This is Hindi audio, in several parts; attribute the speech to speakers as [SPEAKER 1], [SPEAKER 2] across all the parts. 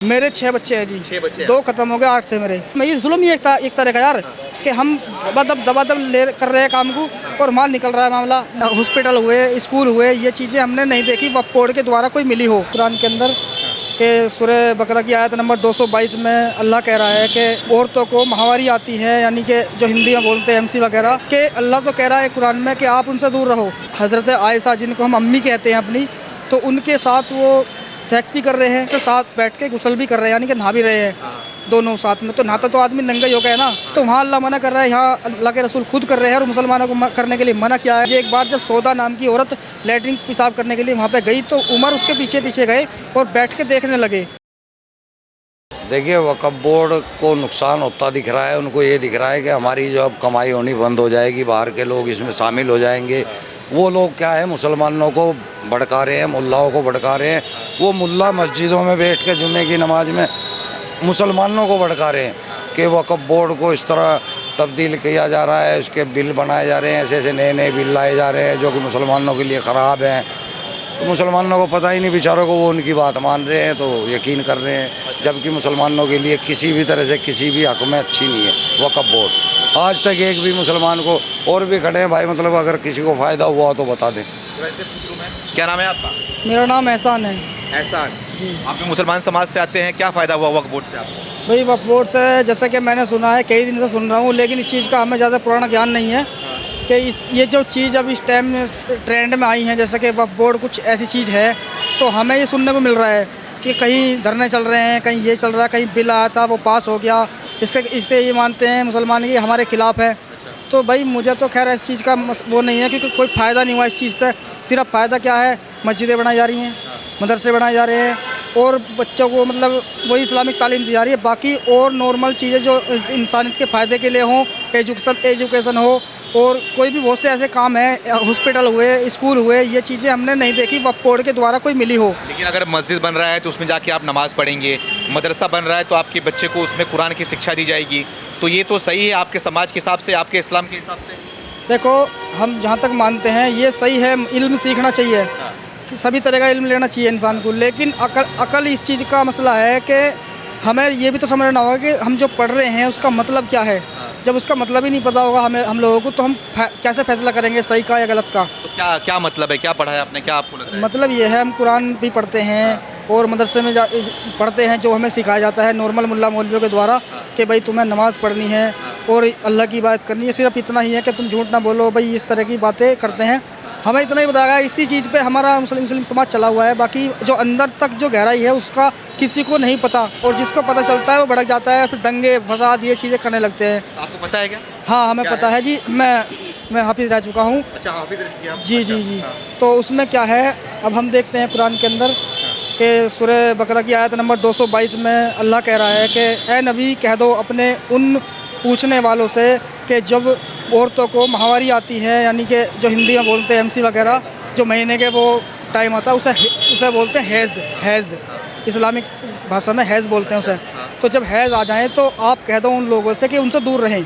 [SPEAKER 1] मेरे 6 बच्चे हैं जी।
[SPEAKER 2] 6 बच्चे हैं।
[SPEAKER 1] 2 खत्म हो गए, 8 थे मेरे। मैं ये जुल्म ही एक तरह का यार, कि हम दबादब ले कर रहे हैं काम को और माल निकल रहा है। मामला हॉस्पिटल हुए, स्कूल हुए, ये चीज़ें हमने नहीं देखी वक्फ बोर्ड के द्वारा कोई मिली हो। कुरान के अंदर के सूरह बकरा की आयत नंबर 222 में अल्लाह कह रहा है कि औरतों को माहवारी आती है, यानी कि जो हिंदी में बोलते हैं MC वगैरह, कि अल्लाह तो कह रहा है कुरान में कि आप उनसे दूर रहो। हज़रत आयशा जिनको हम अम्मी कहते हैं अपनी, तो उनके साथ वो सेक्स भी कर रहे हैं, साथ बैठ के गुस्ल भी कर रहे हैं, यानी कि नहा भी रहे हैं दोनों साथ में। तो नहाता तो आदमी नंगा ही हो गया है ना। तो वहाँ अल्लाह मना कर रहा है, यहाँ अल्लाह के रसूल खुद कर रहे हैं और मुसलमानों को करने के लिए मना किया है। एक बार जब सौदा नाम की औरत लैट्रिन पेशाब करने के लिए वहाँ पे गई, तो उमर उसके पीछे पीछे गए और बैठ के देखने लगे।
[SPEAKER 3] देखिए, वक्फ बोर्ड को नुकसान होता दिख रहा है। उनको ये दिख रहा है कि हमारी जो अब कमाई होनी बंद हो जाएगी, बाहर के लोग इसमें शामिल हो जाएंगे। वो लोग क्या है, मुसलमानों को भड़का रहे हैं, मुल्लाओं को भड़का रहे हैं। वो मुल्ला मस्जिदों में बैठ के जुम्मे की नमाज में मुसलमानों को भड़का रहे हैं कि वक्फ बोर्ड को इस तरह तब्दील किया जा रहा है, उसके बिल बनाए जा रहे हैं, ऐसे ऐसे नए नए बिल लाए जा रहे हैं जो कि मुसलमानों के लिए ख़राब हैं। तो मुसलमानों को पता ही नहीं बेचारों को, वो उनकी बात मान रहे हैं तो यकीन कर रहे हैं, जबकि मुसलमानों के लिए किसी भी तरह से किसी भी हक़ में अच्छी नहीं है वक्फ बोर्ड। आज तक एक भी मुसलमान को, और भी खड़े हैं भाई, मतलब अगर किसी को फ़ायदा हुआ तो बता दें।
[SPEAKER 2] वैसे पूछ लूँ मैं, क्या नाम है आपका?
[SPEAKER 1] मेरा नाम एहसान है
[SPEAKER 2] एहसान
[SPEAKER 1] जी।
[SPEAKER 2] आप भी मुसलमान समाज से आते हैं, क्या फ़ायदा हुआ वक्फ बोर्ड से आपको?
[SPEAKER 1] भाई वक्फ बोर्ड से जैसा कि मैंने सुना है, कई दिन से सुन रहा हूँ, लेकिन इस चीज़ का हमें ज़्यादा पुराना ज्ञान नहीं है कि ये जो चीज़ अब इस टाइम में ट्रेंड में आई है, जैसे कि वक्फ बोर्ड कुछ ऐसी चीज़ है, तो हमें ये सुनने को मिल रहा है कि कहीं धरने चल रहे हैं, कहीं ये चल रहा है, कहीं बिल आया था वो पास हो गया, इसके ये मानते हैं मुसलमान कि हमारे खिलाफ़ है। तो भाई मुझे तो खैर इस चीज़ का वो नहीं है, क्योंकि कोई फ़ायदा नहीं हुआ इस चीज़ से। सिर्फ फ़ायदा क्या है, मस्जिदें बनाई जा रही हैं, मदरसे बनाए जा रहे हैं और बच्चों को मतलब वही इस्लामिक तालीम दी जा रही है। बाकी और नॉर्मल चीज़ें जो इंसानियत के फ़ायदे के लिए हों, एजुकेशन हो, और कोई भी बहुत से ऐसे काम हैं, हॉस्पिटल हुए, स्कूल हुए, ये चीज़ें हमने नहीं देखी वक्फ बोर्ड के द्वारा कोई मिली हो।
[SPEAKER 2] लेकिन अगर मस्जिद बन रहा है तो उसमें जाके आप नमाज़ पढ़ेंगे, मदरसा बन रहा है तो आपके बच्चे को उसमें कुरान की शिक्षा दी जाएगी, तो ये तो सही है आपके समाज के हिसाब से, आपके इस्लाम के हिसाब से?
[SPEAKER 1] देखो, हम जहाँ तक मानते हैं ये सही है, इल्म सीखना चाहिए, कि सभी तरह का इल्म लेना चाहिए इंसान को। लेकिन अकल इस चीज़ का मसला है कि हमें ये भी तो समझना होगा कि हम जो पढ़ रहे हैं उसका मतलब क्या है। जब उसका मतलब ही नहीं पता होगा हम लोगों को, तो हम कैसे फैसला करेंगे सही का या गलत का।
[SPEAKER 2] तो क्या मतलब है, क्या पढ़ा है आपने, क्या आपको लग रहा है?
[SPEAKER 1] मतलब ये है, हम कुरान भी पढ़ते हैं और मदरसे में पढ़ते हैं, जो हमें सिखाया जाता है नॉर्मल मुल्ला मौलवियों के द्वारा कि भाई तुम्हें नमाज़ पढ़नी है और अल्लाह की बात करनी है। सिर्फ इतना ही है कि तुम झूठ ना बोलो, भाई इस तरह की बातें करते हैं। हमें इतना ही बताया, इसी चीज़ पे हमारा मुस्लिम समाज चला हुआ है। बाकी जो अंदर तक जो गहराई है उसका किसी को नहीं पता, और जिसको पता चलता है वो भड़क जाता है, फिर दंगे फसाद ये चीज़ें करने लगते हैं।
[SPEAKER 2] आपको पता है क्या?
[SPEAKER 1] हाँ, हमें पता है जी। मैं हाफिज़ रह चुका हूँ।
[SPEAKER 2] अच्छा, हाफिज़ रह चुके हैं आप?
[SPEAKER 1] जी
[SPEAKER 2] अच्छा,
[SPEAKER 1] जी जी।
[SPEAKER 2] हाँ।
[SPEAKER 1] तो उसमें क्या है, अब हम देखते हैं कुरान के अंदर के सूरह बकरा की आयत नंबर 222 में अल्लाह कह रहा है कि ए नबी, कह दो अपने उन पूछने वालों से कि जब औरतों को माहवारी आती है, यानी कि जो हिंदी में बोलते हैं MC वगैरह, जो महीने के वो टाइम आता है, उसे बोलते हैं हैज़, इस्लामिक भाषा में हैज़ बोलते हैं उसे। तो जब हैज़ आ जाए तो आप कह दो उन लोगों से कि उनसे दूर रहें।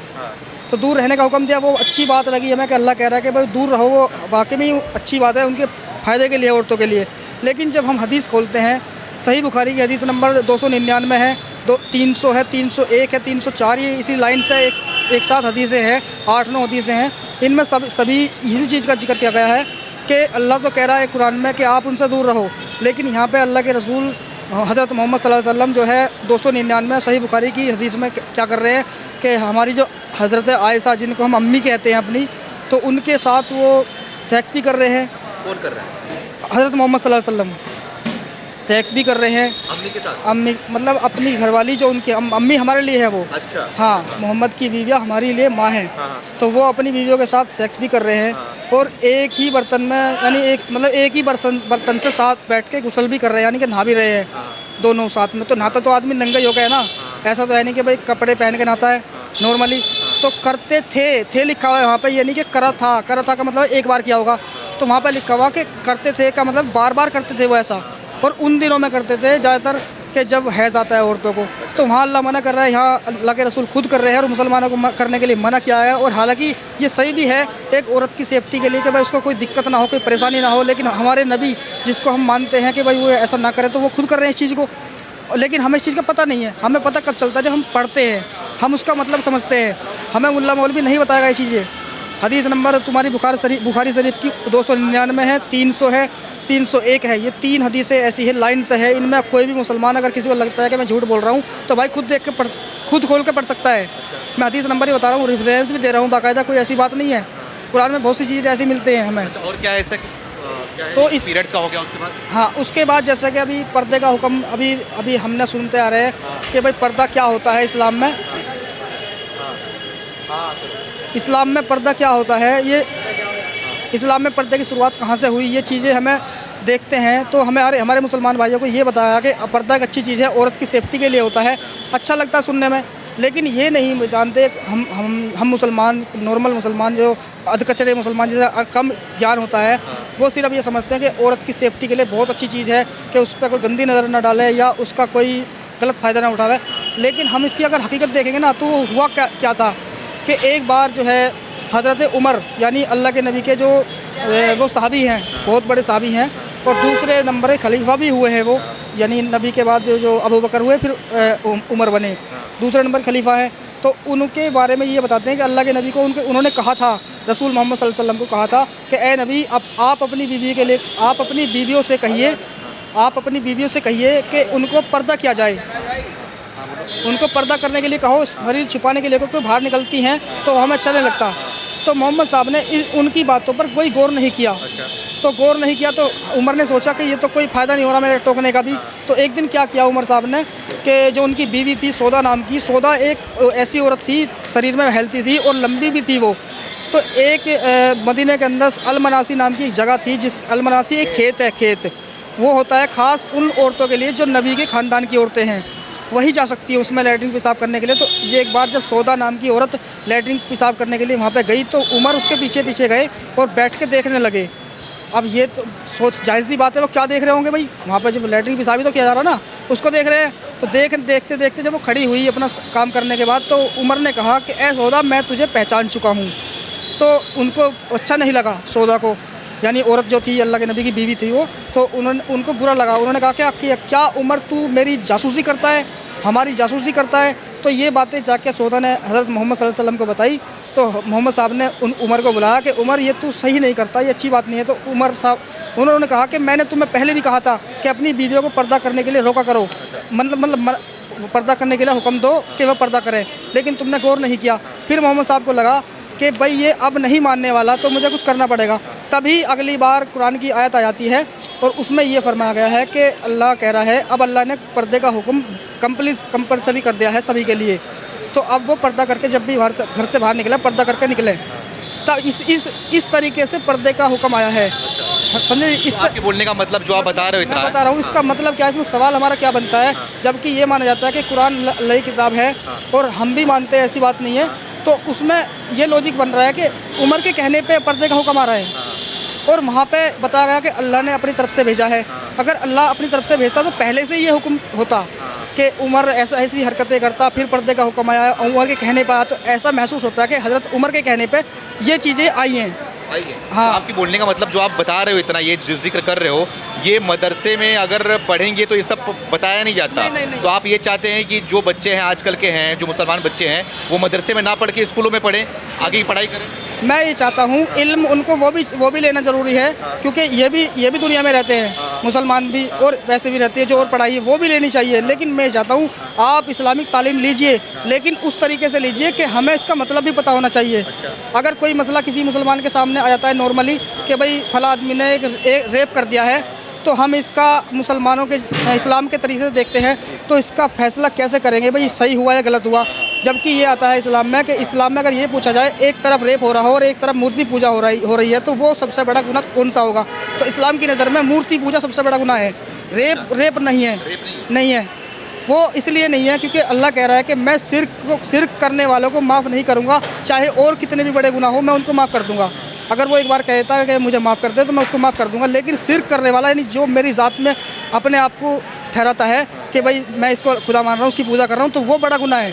[SPEAKER 1] तो दूर रहने का हुक्म दिया, वो अच्छी बात लगी हमें कि अल्लाह कह रहा है कि भाई दूर रहो, वो वाकई में अच्छी बात है, उनके फ़ायदे के लिए, औरतों के लिए। लेकिन जब हम हदीस खोलते हैं, सही बुखारी की हदीस नंबर 299 है, 300 है, 301 है, 304, ये इसी लाइन से एक साथ हदीसें हैं, 8-9 हदीसें हैं। इनमें सभी इसी चीज़ का जिक्र किया गया है कि अल्लाह तो कह रहा है कुरान में कि आप उनसे दूर रहो। लेकिन यहाँ पे अल्लाह के रसूल हज़रत मोहम्मद सल्लल्लाहु अलैहि वसल्लम जो है 299 सही बुखारी की हदीस में क्या कर रहे हैं कि हमारी जो हज़रत आयशा जिनको हम अम्मी कहते हैं अपनी, तो उनके साथ वो सेक्स भी कर रहे हैं।
[SPEAKER 2] कौन कर रहा है?
[SPEAKER 1] हज़रत मोहम्मद सल्लल्लाहु अलैहि वसल्लम सेक्स भी कर रहे हैं
[SPEAKER 2] अम्मी के साथ?
[SPEAKER 1] अम्मी मतलब अपनी घरवाली, जो उनकी अम्मी हमारे लिए है वो।
[SPEAKER 2] अच्छा।
[SPEAKER 1] हाँ, मोहम्मद की बीवियाँ हमारे लिए माँ हैं।
[SPEAKER 2] हाँ।
[SPEAKER 1] तो वो अपनी बीवियों के साथ सेक्स भी कर रहे हैं और एक ही बर्तन में, यानी एक ही बर्तन से साथ बैठ के गुस्ल भी कर रहे हैं, यानी कि नहा भी रहे हैं दोनों साथ में। तो नहाता तो आदमी नंगा ही हो गया है ना, ऐसा तो है नहीं कि भाई कपड़े पहन के नहाता है नॉर्मली। तो करते थे लिखा हुआ है वहाँ पे, ये नहीं कि करा था का मतलब एक बार किया होगा। तो वहाँ पे लिखा हुआ कि करते थे का मतलब बार बार करते थे वो ऐसा, और उन दिनों में करते थे ज़्यादातर कि जब हैज़ आता है औरतों को। तो वहाँ अल्लाह मना कर रहा है, यहाँ अल्लाह के रसूल खुद कर रहे हैं और मुसलमानों को करने के लिए मना किया है। और हालांकि ये सही भी है एक औरत की सेफ्टी के लिए कि भाई उसको कोई दिक्कत ना हो, कोई परेशानी ना हो। लेकिन हमारे नबी जिसको हम मानते हैं कि भाई वो ऐसा ना करे, तो वो खुद कर रहे हैं इस चीज़ को। लेकिन हमें इस चीज़ का पता नहीं है। हमें पता कब चलता है जब हम पढ़ते हैं, हम उसका मतलब समझते हैं। हमें मुल्ला मौलवी नहीं बताएगा ये चीज़ें। हदीस नंबर तुम्हारी बुखारी शरीफ की 299 है, 300 है, 301 है। ये 3 हदीसें ऐसी है, लाइन से है। इनमें कोई भी मुसलमान अगर किसी को लगता है कि मैं झूठ बोल रहा हूँ तो भाई खुद देख के खुद खोल के पढ़ सकता है। मैं हदीस नंबर ही बता रहा हूँ, रेफरेंस भी दे रहा हूँ बाकायदा, कोई ऐसी बात नहीं है। कुरान में बहुत सी चीज़ें ऐसी मिलती हैं हमें।
[SPEAKER 2] और क्या है ऐसा
[SPEAKER 1] तो इस
[SPEAKER 2] पीरियड्स का हो गया उसके बाद?
[SPEAKER 1] हाँ, उसके बाद जैसा कि अभी पर्दे का हुक्म अभी हमने सुनते आ रहे हैं कि भाई पर्दा क्या होता है इस्लाम में। इस्लाम में पर्दा क्या होता है, ये इस्लाम में पर्दे की शुरुआत कहाँ से हुई, ये चीज़ें हमें देखते हैं तो हमारे मुसलमान भाइयों को ये बताया कि पर्दा एक अच्छी चीज़ है, औरत की सेफ्टी के लिए होता है। अच्छा लगता है सुनने में, लेकिन ये नहीं जानते हम मुसलमान, नॉर्मल मुसलमान, जो अधकचरे मुसलमान जिसे कम ज्ञान होता है, वो सिर्फ ये समझते हैं कि औरत की सेफ्टी के लिए बहुत अच्छी चीज़ है कि उस पर कोई गंदी नज़र ना डाले या उसका कोई गलत फ़ायदा ना उठावे। लेकिन हम इसकी अगर हकीकत देखेंगे ना तो हुआ क्या था कि एक बार जो है हज़रत उमर यानी अल्लाह के नबी के जो वो सहाबी हैं, बहुत बड़े सहाबी हैं, और दूसरे नंबर खलीफा भी हुए हैं वो, यानी नबी के बाद जो अबू बकर हुए फिर उमर बने, दूसरे नंबर खलीफा हैं। तो उनके बारे में ये बताते हैं कि अल्लाह के नबी को उन्होंने कहा था, रसूल मोहम्मद सल्लल्लाहु अलैहि वसल्लम को कहा था कि ए नबी, अब आप अपनी बीवी के लिए आप अपनी बीवियों से कहिए कि उनको पर्दा किया जाए। उनको पर्दा करने के लिए कहो, शरीर छुपाने के लिए कोई बाहर निकलती हैं तो हमें अच्छा नहीं लगता। तो मोहम्मद साहब ने उनकी बातों पर कोई गौर नहीं किया। तो गौर नहीं किया तो उमर ने सोचा कि ये तो कोई फ़ायदा नहीं हो रहा मेरे टोकने का भी। तो एक दिन क्या किया उमर साहब ने कि जो उनकी बीवी थी सौदा नाम की, सौदा एक ऐसी औरत थी, शरीर में हेल्थी थी और लंबी भी थी वो। तो एक मदीने के अंदर अलमनासी नाम की एक जगह थी, जिस अलमनासी एक खेत है, खेत वो होता है ख़ास उन औरतों के लिए जो नबी के ख़ानदान की औरतें हैं, वही जा सकती है उसमें लैट्रिन पेशाब करने के लिए। तो ये एक बार जब सौदा नाम की औरत लैट्रिन पेशाब करने के लिए वहाँ पे गई तो उमर उसके पीछे पीछे गए और बैठ के देखने लगे। अब ये तो सोच जाहिर सी बात है, वो क्या देख रहे होंगे भाई, वहाँ पे जब लैट्रिन पेशाब ही तो किया जा रहा ना, उसको देख रहे हैं। तो देखते देखते जब वो खड़ी हुई अपना काम करने के बाद, तो उमर ने कहा कि ए सौदा, मैं तुझे पहचान चुका हूँ। तो उनको अच्छा नहीं लगा सौदा को, यानी औरत जो थी अल्लाह के नबी की बीवी थी वो, तो उनको बुरा लगा। उन्होंने कहा कि क्या उमर तू मेरी जासूसी करता है, हमारी जासूसी करता है। तो ये बातें जाके सौदा ने हज़रत मोहम्मद सल्लल्लाहु अलैहि वसल्लम को बताई। तो मोहम्मद साहब ने उमर को बुलाया कि उमर, ये तू सही नहीं करता, ये अच्छी बात नहीं है। तो उमर साहब उन्होंने कहा कि मैंने तुम्हें पहले भी कहा था कि अपनी बीवियों को पर्दा करने के लिए रोका करो, मतलब पर्दा करने के लिए हुक्म दो कि वह पर्दा करें, लेकिन तुमने गौर नहीं किया। फिर मोहम्मद साहब को लगा कि भाई ये अब नहीं मानने वाला, तो मुझे कुछ करना पड़ेगा। तभी अगली बार कुरान की आयत आ जाती है और उसमें ये फरमाया गया है कि अल्लाह कह रहा है, अब अल्लाह ने पर्दे का हुक्म कंपल्सरी कर दिया है सभी के लिए। तो अब वो पर्दा करके जब भी घर से बाहर निकले, पर्दा करके निकले। तब इस तरीके से पर्दे का हुक्म आया है, समझे। इससे
[SPEAKER 2] आपके बोलने का मतलब जो आप बता रहे हो इतना
[SPEAKER 1] मैं बता रहा हूँ, इसका मतलब क्या है, इसमें सवाल हमारा क्या बनता है। जबकि ये माना जाता है कि कुरान अल्लाह की किताब है और हम भी मानते हैं, ऐसी बात नहीं है। तो उसमें ये लॉजिक बन रहा है कि उमर के कहने पे पर्दे का हुक्म आ रहा है और वहाँ पे बताया गया कि अल्लाह ने अपनी तरफ से भेजा है। अगर अल्लाह अपनी तरफ से भेजता तो पहले से ये हुक्म होता कि उमर ऐसी हरकतें करता, फिर पर्दे का हुक्म आया, उमर के कहने पर आया। तो ऐसा महसूस होता है कि हज़रत उमर के कहने पे ये चीज़ें आई हैं।
[SPEAKER 2] हाँ, आपके बोलने का मतलब जो आप बता रहे हो इतना, ये जो जिक्र कर रहे हो, ये मदरसे में अगर पढ़ेंगे तो ये सब बताया नहीं जाता।
[SPEAKER 1] नहीं।
[SPEAKER 2] तो आप ये चाहते हैं कि जो बच्चे हैं आजकल के हैं, जो मुसलमान बच्चे हैं, वो मदरसे में ना पढ़ के स्कूलों में पढ़ें, आगे की पढ़ाई करें।
[SPEAKER 1] मैं ये चाहता हूँ इल्म उनको वो भी लेना ज़रूरी है, क्योंकि ये भी दुनिया में रहते हैं, मुसलमान भी और वैसे भी रहते हैं जो और पढ़ाई है वो भी लेनी चाहिए। लेकिन मैं चाहता हूँ आप इस्लामिक तालीम लीजिए, लेकिन उस तरीके से लीजिए कि हमें इसका मतलब भी पता होना चाहिए। अगर कोई मसला किसी मुसलमान के सामने आ जाता है नॉर्मली कि भाई फला आदमी ने एक रेप कर दिया है, तो हम इसका मुसलमानों के इस्लाम के तरीके से देखते हैं, तो इसका फैसला कैसे करेंगे भाई सही हुआ या गलत हुआ। जबकि ये आता है इस्लाम में कि इस्लाम में अगर ये पूछा जाए, एक तरफ रेप हो रहा हो और एक तरफ मूर्ति पूजा हो रही है, तो वो सबसे बड़ा गुनाह कौन सा होगा। तो इस्लाम की नज़र में मूर्ति पूजा सबसे बड़ा गुनाह है, रेप नहीं है। वो इसलिए नहीं है क्योंकि अल्लाह कह रहा है कि मैं शिर्क करने वालों को माफ़ नहीं करूँगा, चाहे और कितने भी बड़े गुनाह हो मैं उनको माफ़ कर दूँगा। अगर वो एक बार कहता है कि मुझे माफ़ कर दे तो मैं उसको माफ़ कर दूँगा। लेकिन शिर्क करने वाला, यानी जो मेरी ज़ात में अपने आप को ठहराता है कि भाई मैं इसको खुदा मान रहा हूँ, उसकी पूजा कर रहा हूँ, तो वो बड़ा गुनाह है।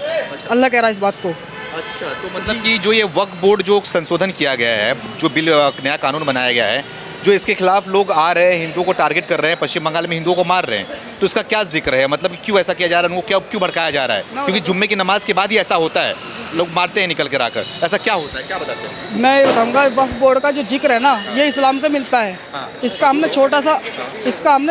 [SPEAKER 1] अल्लाह कह रहा है इस बात को।
[SPEAKER 2] अच्छा, तो मतलब कि जो ये वक्फ बोर्ड जो संशोधन किया गया है, जो बिल नया कानून बनाया गया है, जो इसके खिलाफ लोग आ रहे हैं, हिंदुओं को टारगेट कर रहे हैं, पश्चिम बंगाल में हिंदुओं को मार रहे हैं, तो इसका क्या जिक्र है? मतलब क्यों ऐसा किया जा रहा है, उनको क्यों भड़काया जा रहा है? क्योंकि जुम्मे की नमाज के बाद ही ऐसा होता है, लोग मारते हैं निकल कर आकर, ऐसा क्या होता है, क्या बताते हैं?
[SPEAKER 1] मैं ये बताऊंगा, वक्फ बोर्ड का जो जिक्र है ना, ये इस्लाम से मिलता है। इसका हमने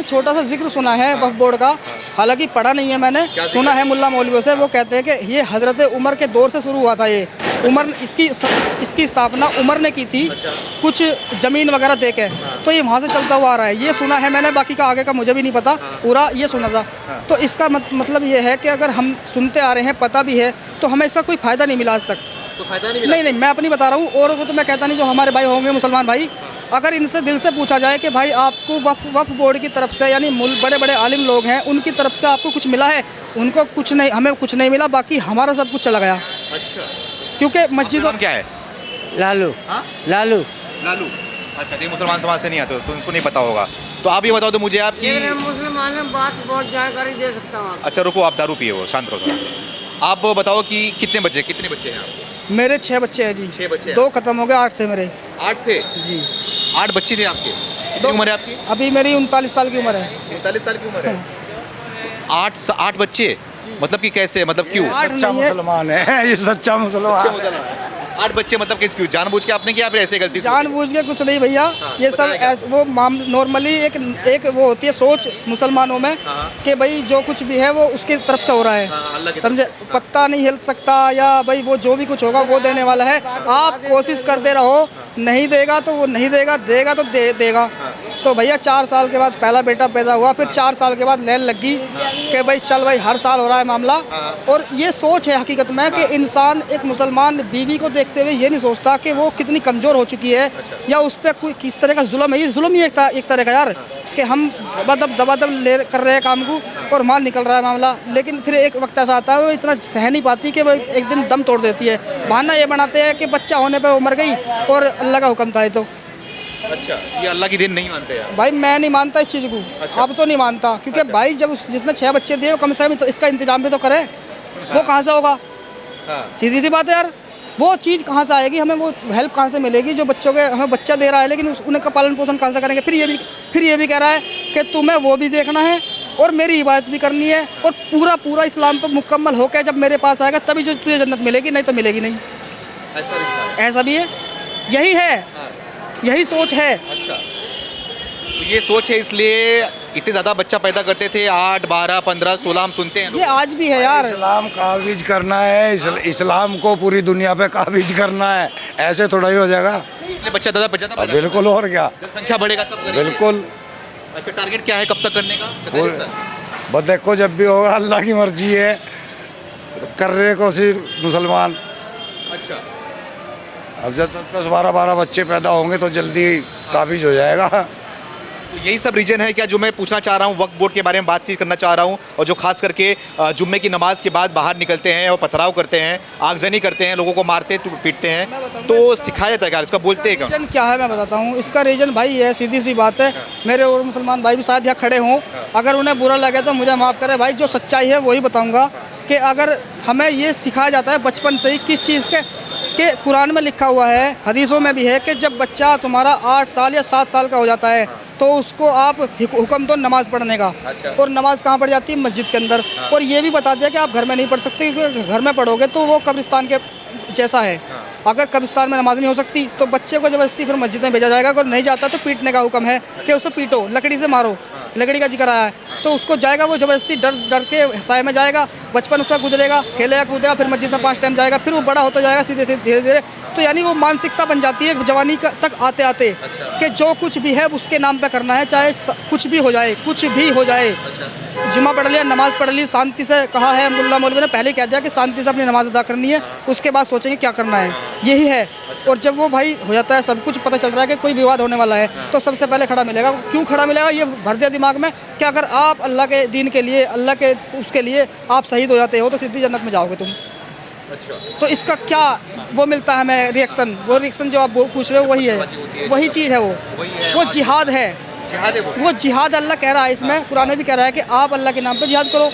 [SPEAKER 1] छोटा सा जिक्र सुना है वक्फ बोर्ड का, हालांकि पढ़ा नहीं है मैंने, सुना है मुल्ला मौलवियों से। वो कहते हैं कि ये हज़रत उमर के दौर से शुरू हुआ था। ये उमर इसकी स्थापना उमर ने की थी, कुछ ज़मीन वगैरह दे के, तो ये वहाँ से चलता हुआ आ रहा है। ये सुना है मैंने, बाकी का आगे का मुझे भी नहीं पता, पूरा ये सुना था। तो इसका मतलब ये है कि अगर हम सुनते आ रहे हैं, पता भी है, तो हमें इसका कोई फ़ायदा नहीं मिला आज तक।
[SPEAKER 2] तो फायदा नहीं मिला?
[SPEAKER 1] नहीं, मैं अपनी बता रहा हूँ, औरों को तो मैं कहता नहीं। जो हमारे भाई होंगे मुसलमान भाई, अगर इनसे दिल से पूछा जाए कि भाई आपको वक्फ बोर्ड की तरफ से, यानी बड़े बड़े आलिम लोग हैं, उनकी तरफ से आपको कुछ मिला है? उनको कुछ नहीं, हमें कुछ नहीं मिला, बाकी हमारा सब कुछ चला गया।
[SPEAKER 2] अच्छा,
[SPEAKER 1] क्योंकि मस्जिदों
[SPEAKER 2] क्या है?
[SPEAKER 4] लालू।
[SPEAKER 2] हाँ?
[SPEAKER 4] लालू।
[SPEAKER 2] लालू। अच्छा, ये मुसलमान समाज से नहीं आते तो उनको नहीं पता होगा। तो आप ये बताओ तो मुझे आपकी।
[SPEAKER 4] मुसलमान में बात बहुत जानकारी दे सकता हूँ।
[SPEAKER 2] अच्छा रुको, आप दारू पिए हो, शांत रहो थोड़ा। आप बताओ कि कितने बच्चे हैं आपके?
[SPEAKER 1] मेरे 6 बच्चे हैं जी।
[SPEAKER 2] 6 बच्चे हैं।
[SPEAKER 1] 2 खत्म हो गए, 8 थे मेरे।
[SPEAKER 2] 8 थे
[SPEAKER 1] जी।
[SPEAKER 2] 8 बच्चे थे आपके? कितनी उम्र है आपकी?
[SPEAKER 1] अभी मेरी 39 साल की उम्र है।
[SPEAKER 2] 39 साल की उम्र है। 8 बच्चे, मतलब कि कैसे, मतलब क्यों?
[SPEAKER 3] सच्चा मुसलमान है, ये सच्चा मुसलमान है।
[SPEAKER 2] 8 बच्चे मतलब क्यों? जानबूझ के आपने किया, फिर ऐसे गलती से?
[SPEAKER 1] जानबूझ के कुछ नहीं भैया, ये सब वो नॉर्मली एक वो होती है सोच मुसलमानों में कि भाई जो कुछ भी है वो उसकी तरफ से हो रहा है, समझे? पत्ता नहीं हिल सकता, या भाई वो जो भी कुछ होगा वो देने वाला है। आप कोशिश करते रहो, नहीं देगा तो वो नहीं देगा, देगा तो देगा। तो भैया 4 साल के बाद पहला बेटा पैदा हुआ, फिर 4 साल के बाद लेन लगी कि भाई चल भाई हर साल हो रहा है मामला। और ये सोच है हकीकत में कि इंसान, एक मुसलमान बीवी को देखते हुए ये नहीं सोचता कि वो कितनी कमज़ोर हो चुकी है, या उस पर कोई किस तरह का जुल्म है। ये जुल्म ही एक तरह का यार, कि हम दबादब ले कर रहे हैं काम को और माल निकल रहा है मामला। लेकिन फिर एक वक्त ऐसा आता है वो इतना सह नहीं पाती कि वो एक दिन दम तोड़ देती है। बहाना ये बनाते हैं कि बच्चा होने पर वो मर गई और अल्लाह का हुक्म था। तो
[SPEAKER 2] अच्छा, ये अल्लाह की दिन नहीं मानते यार?
[SPEAKER 1] भाई मैं नहीं मानता इस चीज़ को।
[SPEAKER 2] अच्छा।
[SPEAKER 1] अब तो नहीं मानता, क्योंकि भाई जब जिसने 6 बच्चे दिए, कम से कम तो इसका इंतजाम भी तो करे। वो कहाँ से होगा? सीधी सी बात है यार, वो चीज़ कहाँ से आएगी? हमें वो हेल्प कहाँ से मिलेगी? जो बच्चों के हमें बच्चा दे रहा है, लेकिन उनका पालन पोषण कहाँ से करेंगे? फिर ये भी कह रहा है कि तुम्हें वो भी देखना है और मेरी इबादत भी करनी है, और पूरा इस्लाम पर मुकम्मल होकर जब मेरे पास आएगा तभी जो तुझे जन्नत मिलेगी, नहीं तो मिलेगी नहीं। ऐसा भी है, यही है, यही सोच है।
[SPEAKER 2] अच्छा, तो ये सोच है, इसलिए इतने ज़्यादा बच्चा पैदा करते थे, 8, 12, 15, 16 हम सुनते हैं।
[SPEAKER 1] ये आज भी है यार।
[SPEAKER 3] इस्लाम काबिज करना है, इस्लाम को पूरी दुनिया पे काबिज करना है, ऐसे थोड़ा ही हो जाएगा।
[SPEAKER 2] इसलिए बच्चा ज़्यादा पैदा
[SPEAKER 3] बिल्कुल, और क्या,
[SPEAKER 2] जनसंख्या बढ़ेगा तब करेंगे।
[SPEAKER 3] बिल्कुल।
[SPEAKER 2] अच्छा, टारगेट क्या है कब तक करने का?
[SPEAKER 3] बस देखो, जब भी होगा अल्लाह की मर्जी है, कर रहे कोशिश मुसलमान।
[SPEAKER 2] अच्छा,
[SPEAKER 3] अब जब 10-12 बच्चे पैदा होंगे तो जल्दी काबिज हो जाएगा।
[SPEAKER 2] तो यही सब रीजन है क्या जो मैं पूछना चाह रहा हूँ, वक्फ बोर्ड के बारे में बातचीत करना चाह रहा हूँ, और जो खास करके जुम्मे की नमाज के बाद बाहर निकलते हैं और पथराव करते हैं, आगजनी करते हैं, लोगों को मारते पीटते हैं, तो सिखाया जाता है क्या? इसका बोलते हैं क्या?
[SPEAKER 1] रीजन क्या है मैं बताता हूँ। इसका रीजन भाई है, सीधी सी बात है। मेरे और मुसलमान भाई भी शायद यहाँ खड़े हों, अगर उन्हें बुरा लगे तो मुझे माफ़ करे भाई। जो सच्चाई है वही बताऊँगा कि अगर हमें ये सिखाया जाता है बचपन से ही किस चीज़ के कुरान में लिखा हुआ है, हदीसों में भी है कि जब बच्चा तुम्हारा 8 साल या 7 साल का हो जाता है तो उसको आप हुक्म दो नमाज पढ़ने का।
[SPEAKER 2] अच्छा।
[SPEAKER 1] और नमाज कहाँ पढ़ जाती है? मस्जिद के अंदर। और ये भी बता दिया कि आप घर में नहीं पढ़ सकते, क्योंकि घर में पढ़ोगे तो वो कब्रिस्तान के जैसा है। अगर कब्रिस्तान में नमाज नहीं हो सकती तो बच्चे को ज़बरदस्ती फिर मस्जिद में भेजा जाएगा। अगर नहीं जाता तो पीटने का हुक्म है कि उसे पीटो, लकड़ी से मारो, लकड़ी का जिक्र आया है, तो उसको जाएगा वो ज़बरदस्ती डर के साए में जाएगा, बचपन उसका गुजरेगा, खेलेगा कूदेगा, फिर मस्जिद में 5 टाइम जाएगा, फिर वो बड़ा होता जाएगा सीधे धीरे धीरे। तो यानी वो मानसिकता बन जाती है जवानी तक आते आते कि जो कुछ भी है उसके नाम पे करना है, चाहे कुछ भी हो जाए, कुछ भी हो जाए। जुम्मा पढ़ लिया, नमाज़ पढ़ ली, शांति से कहा है मुल्ला मौलवी ने पहले कह दिया कि शांति से अपनी नमाज़ अदा करनी है, उसके बाद सोचेंगे क्या करना है, यही है। और जब वो भाई हो जाता है, सब कुछ पता चल रहा है कि कोई विवाद होने वाला है, तो सबसे पहले खड़ा मिलेगा। क्यों खड़ा मिलेगा? ये भर दिया दिमाग में कि अगर आप अल्लाह के दीन के लिए, अल्लाह के उसके लिए आप शहीद हो जाते हो तो सीधी जन्नत में जाओगे तुम।
[SPEAKER 2] अच्छा,
[SPEAKER 1] तो इसका क्या वो मिलता है हमें रिएक्शन? वो रिएक्शन जो आप पूछ रहे हो वही है, वही चीज़ है, वो जिहाद है। वो जिहाद अल्लाह कह रहा है इसमें, कुरान में भी कह रहा है कि आप अल्लाह के नाम पे जिहाद करो,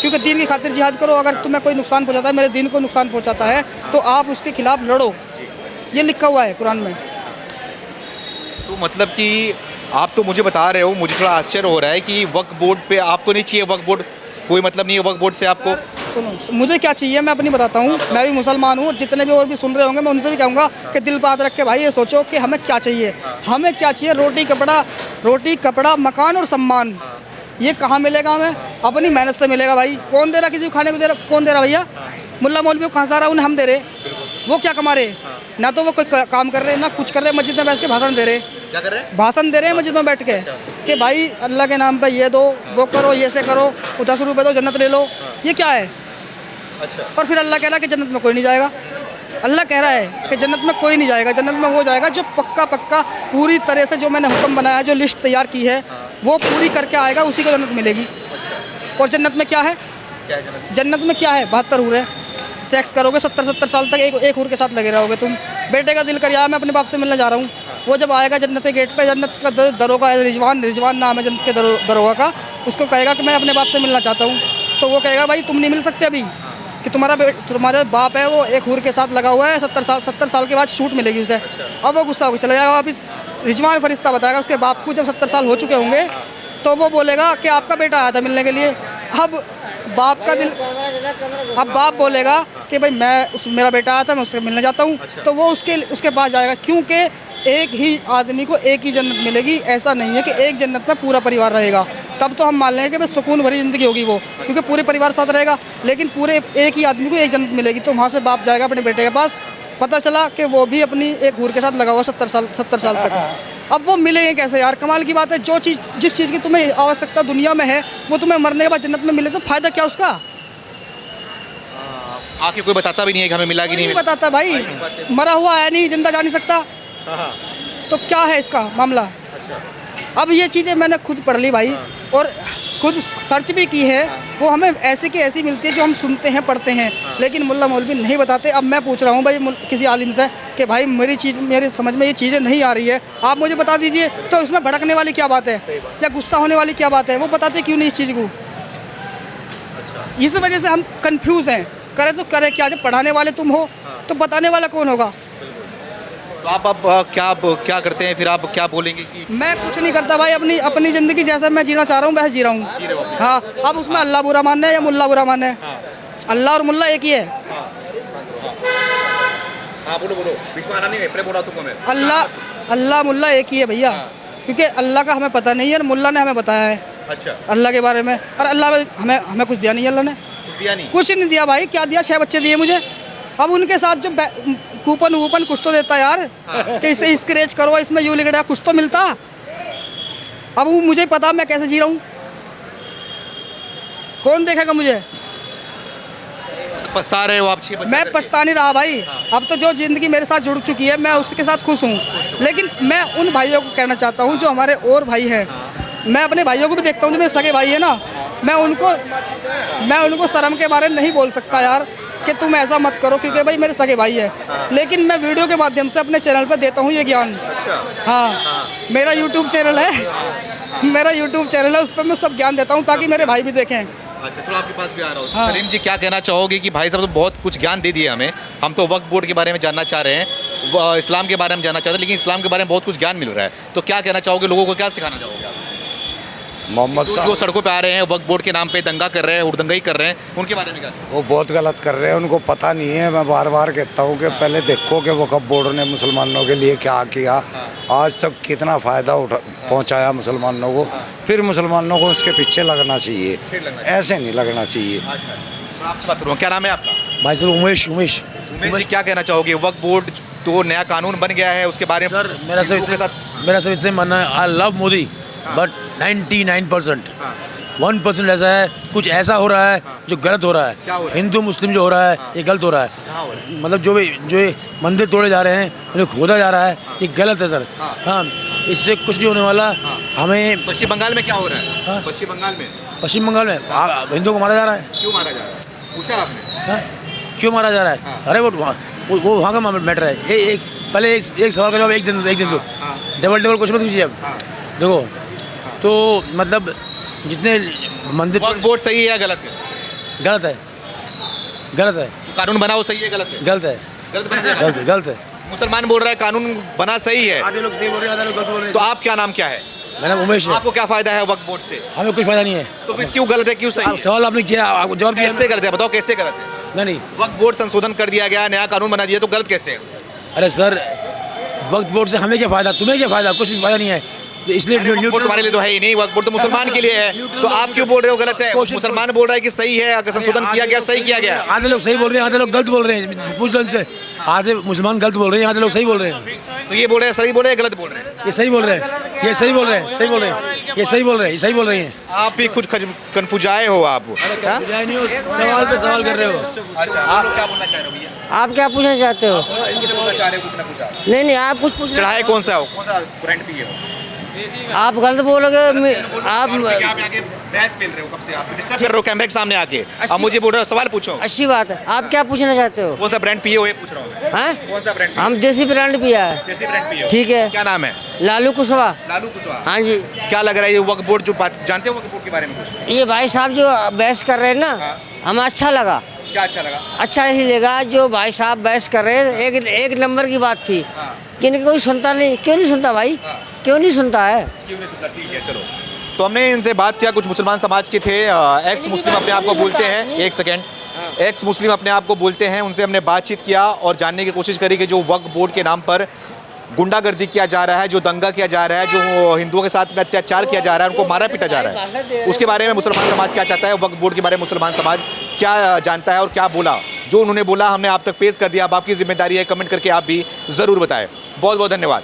[SPEAKER 1] क्योंकि दीन की खातिर जिहाद करो। अगर तुम्हें कोई नुकसान पहुंचाता है, मेरे दीन को नुकसान पहुंचाता है, तो आप उसके खिलाफ लड़ो, ये लिखा हुआ है कुरान में।
[SPEAKER 2] तो मतलब कि आप तो मुझे बता रहे हो, मुझे थोड़ा आश्चर्य हो रहा है कि वक्फ बोर्ड पे आपको नहीं चाहिए। वक्फ बोर्ड कोई मतलब नहीं है वक्फ बोर्ड से आपको?
[SPEAKER 1] सुनो, मुझे क्या चाहिए मैं अपनी बताता हूँ। मैं भी मुसलमान हूँ, जितने भी और भी सुन रहे होंगे मैं उनसे भी कहूँगा कि दिल बात रख के भाई ये सोचो कि हमें क्या चाहिए। हमें क्या चाहिए? रोटी कपड़ा मकान और सम्मान। ये कहाँ मिलेगा? हमें अपनी मेहनत से मिलेगा भाई। कौन दे रहा? किसी को खाने को दे रहा? कौन दे रहा भैया? मुल्ला मौलवी को कहाँ से आ रहा? उन्हें हम दे रहे। वो क्या कमा रहे? ना तो वो कोई काम कर रहे ना कुछ कर रहे। मस्जिद में बैठ के भाषण दे रहे।
[SPEAKER 2] क्या कर रहे हैं?
[SPEAKER 1] भाषण दे रहे हैं मस्जिद में बैठ के कि भाई अल्लाह के नाम पे ये दो, वो करो, ये से करो, 10 रुपये दो, जन्नत ले लो। ये क्या है?
[SPEAKER 2] अच्छा।
[SPEAKER 1] और फिर अल्लाह कह रहा है कि जन्नत में कोई नहीं जाएगा। अल्लाह कह रहा है कि जन्नत में कोई नहीं जाएगा। जन्नत में वो जाएगा जो पक्का पूरी तरह से, जो मैंने हुक्म बनाया, जो लिस्ट तैयार की है वो पूरी करके आएगा, उसी को जन्नत मिलेगी। और जन्नत में क्या है? जन्नत में क्या है? 72 हूर है। सेक्स करोगे 70 साल तक एक हूर के साथ लगे रहोगे तुम। बेटे का दिल कर यार मैं अपने बाप से मिलने जा रहा हूँ। वो जब आएगा जन्नत के गेट पे, जन्नत का दरोगा है रिजवान नाम है जन्नत के दरोगा का, उसको कहेगा कि मैं अपने बाप से मिलना चाहता हूँ। तो वो कहेगा भाई तुम नहीं मिल सकते अभी, कि तुम्हारा बाप है वो एक हूर के साथ लगा हुआ है, 70 साल के बाद छूट मिलेगी उसे। अब वो गुस्सा होकर चला जाएगा वापिस। रिजवान फरिश्ता बताएगा उसके बाप को, जब 70 साल हो चुके होंगे तो वो बोलेगा कि आपका बेटा आया था मिलने के लिए। अब बाप का दिल, अब बाप बोलेगा कि भाई मेरा बेटा आया था, मैं उससे मिलने जाता हूँ। तो वो उसके पास जाएगा, क्योंकि एक ही आदमी को एक ही जन्नत मिलेगी। ऐसा नहीं है कि एक जन्नत में पूरा परिवार रहेगा। तब तो हम मान लेंगे कि भाई सुकून भरी ज़िंदगी होगी वो, क्योंकि पूरे परिवार साथ रहेगा। लेकिन पूरे एक ही आदमी को एक जन्नत मिलेगी। तो वहाँ से बाप जाएगा अपने बेटे के पास, पता चला कि वो भी अपनी एक हूर के साथ लगा हुआ 70 साल तक। अब वो मिलेंगे कैसे यार? कमाल की बात है। जिस चीज़ की तुम्हें आवश्यकता दुनिया में है वो तुम्हें मरने के बाद जन्नत में मिले तो फ़ायदा क्या उसका?
[SPEAKER 2] आके कोई बताता भी नहीं है कि हमें मिला कि नहीं
[SPEAKER 1] बताता भाई। मरा हुआ है नहीं, जिंदा जा नहीं सकता। तो क्या है इसका मामला? अब ये चीज़ें मैंने खुद पढ़ ली भाई, और खुद सर्च भी की है। वो हमें ऐसी की ऐसी मिलती है जो हम सुनते हैं, पढ़ते हैं, लेकिन मुल्ला मौलवी नहीं बताते। अब मैं पूछ रहा हूँ भाई किसी आलिम से कि भाई मेरी समझ में ये चीज़ें नहीं आ रही है, आप मुझे बता दीजिए। तो इसमें भड़कने वाली क्या बात है या गुस्सा होने वाली क्या बात है? वो बताते क्यों नहीं इस चीज़ को? इस वजह से हम कंफ्यूज हैं। करें तो करें क्या? जब पढ़ाने वाले तुम हो तो बताने वाला कौन होगा?
[SPEAKER 2] तो आप क्या करते हैं फिर? आप क्या बोलेंगे कि
[SPEAKER 1] मैं कुछ नहीं करता भाई। अपनी ज़िंदगी जैसा मैं जीना चाह रहा हूँ वैसे जी रहा हूँ। हाँ, अब उसमें अल्लाह बुरा मानना है या मुल्ला बुरा मानना है? अल्लाह और मुल्ला एक ही है।
[SPEAKER 2] हाँ बोलो बीच में आना नहीं है, बोला तुमको मैं।
[SPEAKER 1] अल्लाह मुल्ला एक ही है भैया, क्योंकि अल्लाह का हमें पता नहीं है और मुल्ला ने हमें बताया है
[SPEAKER 2] अच्छा
[SPEAKER 1] अल्लाह के बारे में। और अल्लाह हमें कुछ दिया नहीं है। अल्लाह ने कुछ नहीं दिया भाई। क्या दिया? 6 बच्चे दिए मुझे। अब उनके साथ जो कूपन कुछ तो देता यार, कि इसे स्क्रैच करो, इसमें यूँ लिख रहा, कुछ तो मिलता। अब वो मुझे पता मैं कैसे जी रहा हूँ, कौन देखेगा मुझे?
[SPEAKER 2] पछता रहे हो आप?
[SPEAKER 1] मैं पछता नहीं रहा भाई। अब तो जो ज़िंदगी मेरे साथ जुड़ चुकी है मैं उसके साथ खुश हूँ। लेकिन मैं उन भाइयों को कहना चाहता हूँ जो हमारे और भाई हैं। मैं अपने भाइयों को भी देखता हूँ जो मेरे सगे भाई है ना, मैं उनको शर्म के बारे में नहीं बोल सकता यार कि तुम ऐसा मत करो, क्योंकि भाई मेरे सगे भाई है। लेकिन मैं वीडियो के माध्यम से अपने चैनल पर देता हूँ ये ज्ञान। हाँ, मेरा यूट्यूब चैनल है, उस पर मैं सब ज्ञान देता हूँ ताकि मेरे भाई भी देखें।
[SPEAKER 2] अच्छा, तो आपके पास भी आ रहा हूँ। हाँ। सलीम जी, क्या कहना चाहोगे कि भाई साहब तो बहुत कुछ ज्ञान दे दिए हमें। हम तो वक्फ बोर्ड के बारे में जानना चाह रहे हैं, इस्लाम के बारे में जानना चाहते हैं, लेकिन इस्लाम के बारे में बहुत कुछ ज्ञान मिल रहा है। तो क्या कहना चाहोगे? लोगों को क्या सिखाना चाहोगे आप?
[SPEAKER 3] मोहम्मद
[SPEAKER 2] जो सड़कों पे आ रहे हैं, वक्फ बोर्ड के नाम पे दंगा कर रहे हैं, हुड़दंगाई कर रहे हैं, उनके बारे में क्या?
[SPEAKER 3] वो बहुत गलत कर रहे हैं, उनको पता नहीं है। मैं बार बार कहता हूँ कि पहले देखो कि वक्फ बोर्ड ने मुसलमानों के लिए क्या किया, आज तक कितना फ़ायदा पहुँचाया मुसलमानों को। फिर मुसलमानों को उसके पीछे लगना चाहिए, ऐसे नहीं लगना चाहिए।
[SPEAKER 2] आपसे बात करूँ, क्या नाम है आपका?
[SPEAKER 5] भाई सर उमेश
[SPEAKER 2] जी, क्या कहना चाहोगे? वक्फ बोर्ड तो नया कानून बन गया है, उसके बारे में
[SPEAKER 5] सर मेरा सब इतने मानना है, आई लव मोदी, बट 99% 1% ऐसा है, कुछ ऐसा हो रहा है जो गलत हो रहा है। हिंदू मुस्लिम जो हो रहा है ये गलत हो रहा है। मतलब जो ये मंदिर तोड़े जा रहे हैं, उन्हें खोदा जा रहा है, ये गलत है सर। हाँ, इससे कुछ नहीं होने वाला। हमें
[SPEAKER 2] पश्चिम बंगाल में क्या हो रहा है?
[SPEAKER 5] हाँ?
[SPEAKER 2] पश्चिम बंगाल में
[SPEAKER 5] हिंदुओं को मारा जा रहा है।
[SPEAKER 2] क्यों मारा जा रहा है? पूछा आपने?
[SPEAKER 5] हाँ? क्यों मारा जा रहा है? अरे वो वहाँ का मैटर है। पहले एक सवाल का जवाब एक दिन दो, डबल कुछ मत कीजिए। अब देखो, तो मतलब जितने मंदिर
[SPEAKER 2] वक्फ बोर्ड सही है या गलत है?
[SPEAKER 5] गलत है।
[SPEAKER 2] जो कानून बना वो सही है गलत है?
[SPEAKER 5] गलत है।
[SPEAKER 2] गलत बना जा रहा है?
[SPEAKER 5] गलत है।
[SPEAKER 2] मुसलमान बोल रहा है कानून बना सही है,
[SPEAKER 5] आधे लोग सही बोल रहे हैं, आधे लोग गलत बोल रहे
[SPEAKER 2] तो
[SPEAKER 5] हैं।
[SPEAKER 2] आप क्या नाम क्या है?
[SPEAKER 5] मेरा नाम उमेश है।
[SPEAKER 2] आपको क्या फायदा है वक्फ बोर्ड से?
[SPEAKER 5] हमें कुछ फायदा नहीं है।
[SPEAKER 2] तो फिर क्यों गलत है, क्यों सही है?
[SPEAKER 5] सवाल आपने किया, आपको जवाब दिया।
[SPEAKER 2] कैसे गलत है बताओ, कैसे गलत है?
[SPEAKER 5] नहीं,
[SPEAKER 2] वक्फ बोर्ड संशोधन कर दिया गया, नया कानून बना दिया, तो गलत कैसे है?
[SPEAKER 5] अरे सर, वक्त बोर्ड से हमें क्या फायदा, तुम्हें क्या फायदा, कुछ भी फायदा नहीं है। तो इसलिए
[SPEAKER 2] वक्फ बोर्ड तुम्हारे लिए तो है ही नहीं, वक्फ बोर्ड तो मुसलमान के लिए है, तो आप क्यों बोल रहे हो गलत है? मुसलमान बोल रहा है कि सही है, अगर संशोधन किया गया सही किया गया।
[SPEAKER 5] आधे लोग सही बोल रहे हैं, आधे लोग गलत बोल रहे हैं। पूछ लो इनसे, आधे मुसलमान गलत बोल रहे हैं, आधे लोग सही बोल रहे हैं।
[SPEAKER 2] तो ये बोल रहे हैं सही बोल रहे हैं, गलत बोल रहे हैं?
[SPEAKER 5] ये सही बोल रहे हैं, ये सही बोल रहे हैं, सही बोल रहे हैं, ये सही बोल रहे हैं, ये सही बोल रहे हैं।
[SPEAKER 2] आप भी कुछ कन्फ्यूजाए हो आप, हाँ?
[SPEAKER 5] बुझाए नहीं हो, सवाल पे सवाल कर रहे हो।
[SPEAKER 2] अच्छा, आप लोग क्या बोलना चाह रहे हो भैया?
[SPEAKER 4] आप क्या पूछना चाहते हो?
[SPEAKER 2] कुछ बोलना चाह रहे हो, कुछ ना कुछ आप।
[SPEAKER 4] नहीं नहीं, आप कुछ पूछ
[SPEAKER 2] चढ़ाए कौन सा हो, कौन सा ब्रांड पिए हो?
[SPEAKER 4] आप गलत बोलोगे। आप
[SPEAKER 2] आप आके बहस पेल रहे हो, कब से आप डिस्टर्ब कर रहे हो कैमरे के सामने आके, अब मुझे बोल रहे हो सवाल पूछो।
[SPEAKER 4] अच्छी बात है। आप क्या पूछना चाहते हो?
[SPEAKER 2] कौन सा ब्रांड पिए हो ये पूछ रहा हूँ मैं।
[SPEAKER 4] हैं?
[SPEAKER 2] कौन सा ब्रांड?
[SPEAKER 4] हम देसी ब्रांड पिया है।
[SPEAKER 2] देसी ब्रांड पिए हो?
[SPEAKER 4] ठीक है।
[SPEAKER 2] क्या नाम है?
[SPEAKER 4] लालू कुशवाहा।
[SPEAKER 2] लालू कुशवाहा।
[SPEAKER 4] हाँ जी।
[SPEAKER 2] क्या लग रहा है ये वक्फ बोर्ड जो बात, जानते हो वक्फ बोर्ड के बारे में कुछ?
[SPEAKER 4] ये भाई साहब जो बहस कर रहे हैं ना,
[SPEAKER 2] हाँ।
[SPEAKER 4] हमें अच्छा लगा।
[SPEAKER 2] क्या अच्छा लगा?
[SPEAKER 4] अच्छा ही लगा जो भाई साहब बहस कर रहे हैं, एक नंबर की बात थी।
[SPEAKER 2] हाँ।
[SPEAKER 4] कि कोई सुनता नहीं, क्यों नहीं सुनता भाई?
[SPEAKER 2] हाँ।
[SPEAKER 4] क्यों नहीं सुनता है?
[SPEAKER 2] क्यों नहीं सुनता? ठीक है चलो। तो हमने इनसे बात किया, कुछ मुसलमान समाज के थे, एक्स मुस्लिम अपने आप को बोलते हैं, एक सेकेंड, एक्स मुस्लिम अपने आप को बोलते हैं, उनसे हमने बातचीत किया और जानने की कोशिश करी कि जो वक्फ बोर्ड के नाम पर गुंडागर्दी किया जा रहा है, जो दंगा किया जा रहा है, जो हिंदुओं के साथ में अत्याचार किया जा रहा है, उनको मारा पीटा जा रहा है, उसके बारे में मुसलमान समाज क्या चाहता है, वक्फ बोर्ड के बारे में मुसलमान समाज क्या जानता है और क्या बोला। जो उन्होंने बोला हमने आप तक पेश कर दिया। अब आपकी जिम्मेदारी है कमेंट करके आप भी ज़रूर बताएं। बहुत बहुत धन्यवाद।